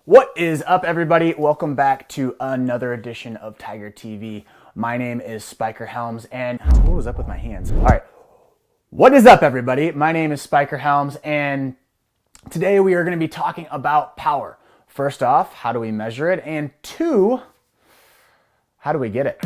What is up, everybody? Welcome back to another edition of Tiger TV. My name is Spiker Helms, and what was up with my hands? All right. What is up, everybody? My name is Spiker Helms, and today we are going to be talking about power. First off, how do we measure it? And two, how do we get it?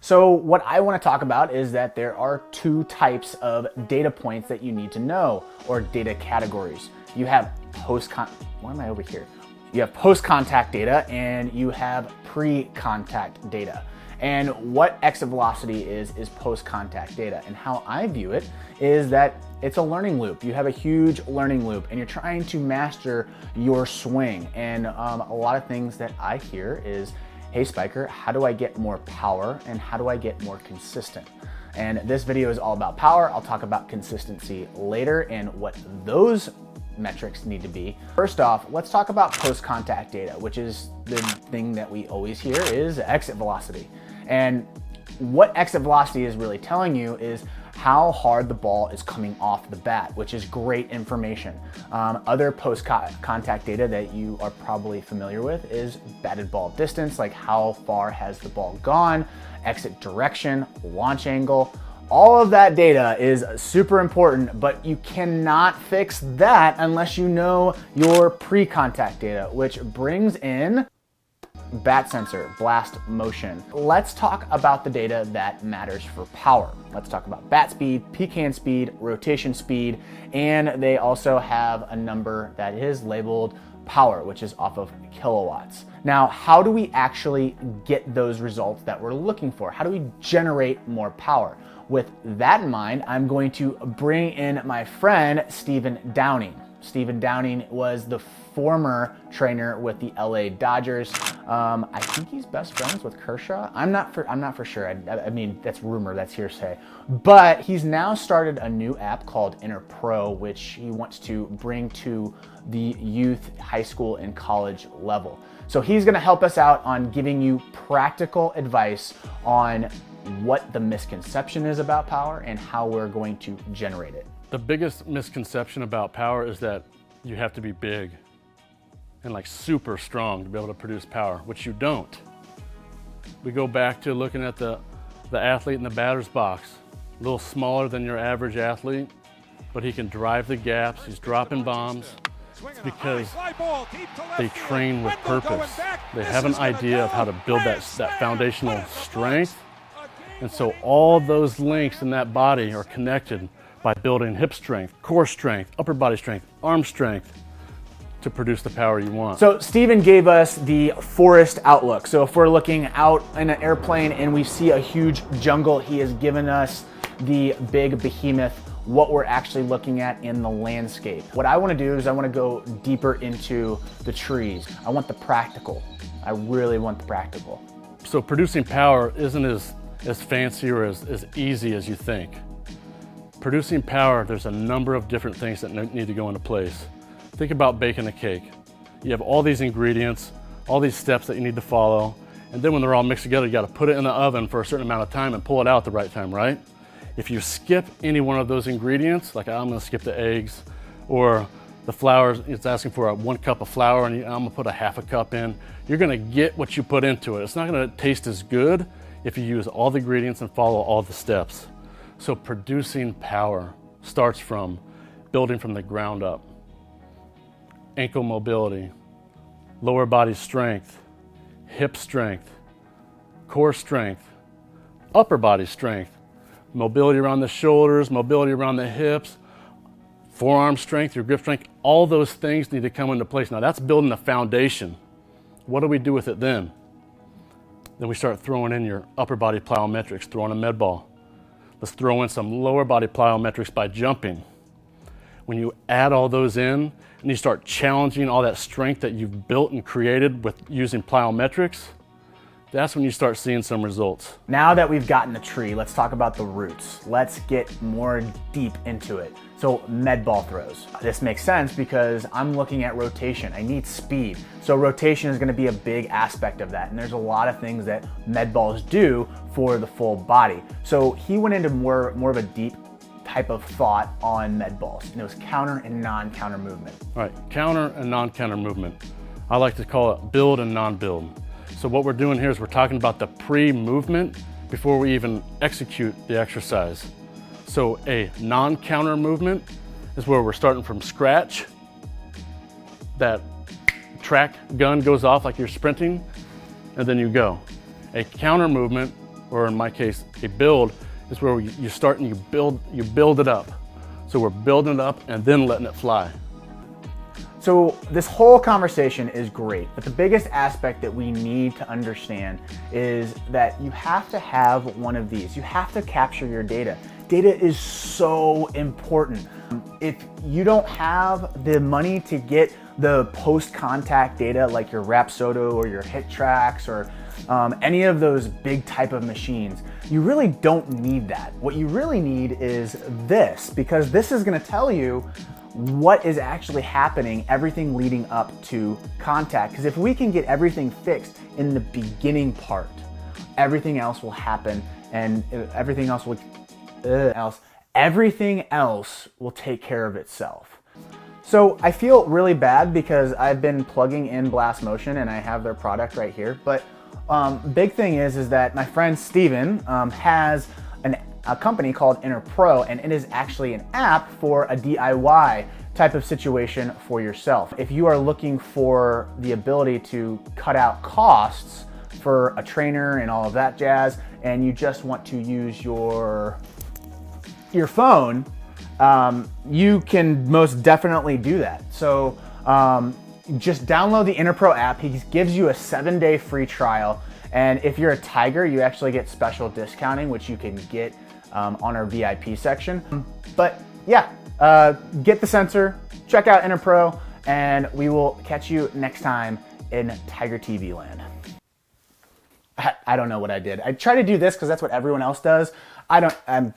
So what I want to talk about is that there are two types of data points that you need to know, or data categories. You have You have post-contact data and you have pre-contact data. And what exit velocity is post-contact data. And how I view it is that it's a learning loop. You have a huge learning loop and you're trying to master your swing. And a lot of things that I hear is, hey Spiker, how do I get more power and how do I get more consistent? And this video is all about power. I'll talk about consistency later and what those metrics need to be. First off, let's talk about post-contact data, which is the thing that we always hear is exit velocity. And what exit velocity is really telling you is how hard the ball is coming off the bat, which is great information. Other post-contact data that you are probably familiar with is batted ball distance, like how far has the ball gone, exit direction, launch angle. All of that data is super important, but you cannot fix that unless you know your pre-contact data, which brings in bat sensor, blast motion. Let's talk about the data that matters for power. Let's talk about bat speed, peak hand speed, rotation speed, and they also have a number that is labeled power, which is off of kilowatts. Now, how do we actually get those results that we're looking for? How do we generate more power? With that in mind, I'm going to bring in my friend, Stephen Downey. Stephen Downey was the former trainer with the LA Dodgers. I think he's best friends with Kershaw. I'm not for sure. I mean, that's rumor, that's hearsay. But he's now started a new app called Inner Pro, which he wants to bring to the youth, high school, and college level. So he's gonna help us out on giving you practical advice on what the misconception is about power and how we're going to generate it. The biggest misconception about power is that you have to be big and like super strong to be able to produce power, which you don't. We go back to looking at the athlete in the batter's box, a little smaller than your average athlete, but he can drive the gaps, he's dropping bombs. It's because they train with purpose. They have an idea of how to build that foundational strength. And so all those links in that body are connected by building hip strength, core strength, upper body strength, arm strength to produce the power you want. So Stephen gave us the forest outlook. So if we're looking out in an airplane and we see a huge jungle, he has given us the big behemoth, what we're actually looking at in the landscape. What I want to do is I want to go deeper into the trees. I want the practical. I really want the practical. So producing power isn't as fancy or as easy as you think. Producing power, there's a number of different things that need to go into place. Think about baking a cake. You have all these ingredients, all these steps that you need to follow, and then when they're all mixed together, you gotta put it in the oven for a certain amount of time and pull it out at the right time, right? If you skip any one of those ingredients, like I'm gonna skip the eggs, or the flour, it's asking for 1 cup of flour and I'm gonna put a half a cup in, you're gonna get what you put into it. It's not gonna taste as good if you use all the ingredients and follow all the steps. So producing power starts from building from the ground up. Ankle mobility, lower body strength, hip strength, core strength, upper body strength, mobility around the shoulders, mobility around the hips, forearm strength, your grip strength, all those things need to come into place. Now that's building the foundation. What do we do with it then? Then we start throwing in your upper body plyometrics, throwing a med ball. Let's throw in some lower body plyometrics by jumping. When you add all those in and you start challenging all that strength that you've built and created with using plyometrics, that's when you start seeing some results. Now that we've gotten the tree, let's talk about the roots. Let's get more deep into it. So med ball throws. This makes sense because I'm looking at rotation. I need speed. So rotation is going to be a big aspect of that. And there's a lot of things that med balls do for the full body. So he went into more of a deep type of thought on med balls. And it was counter and non-counter movement. All right, counter and non-counter movement. I like to call it build and non-build. So what we're doing here is we're talking about the pre-movement before we even execute the exercise. So a non-counter movement is where we're starting from scratch. That track gun goes off like you're sprinting, and then you go. A counter movement, or in my case, a build, is where you start and you build it up. So we're building it up and then letting it fly. So this whole conversation is great, but the biggest aspect that we need to understand is that you have to have one of these. You have to capture your data. Data is so important. If you don't have the money to get the post-contact data like your Rapsodo or your Hit Tracks or any of those big type of machines, you really don't need that. What you really need is this, because this is gonna tell you what is actually happening, everything leading up to contact. Because if we can get everything fixed in the beginning part, everything else will happen, and everything else will take care of itself. So I feel really bad because I've been plugging in Blast Motion and I have their product right here. But big thing is that my friend Steven has a company called InterPro, and it is actually an app for a DIY type of situation for yourself. If you are looking for the ability to cut out costs for a trainer and all of that jazz, and you just want to use your phone, you can most definitely do that. So just download the InterPro app. He gives you a 7-day free trial. And if you're a Tiger, you actually get special discounting, which you can get on our VIP section. But yeah, get the sensor, check out InterPro, and we will catch you next time in Tiger TV land. I don't know what I did. I try to do this because that's what everyone else does. I'm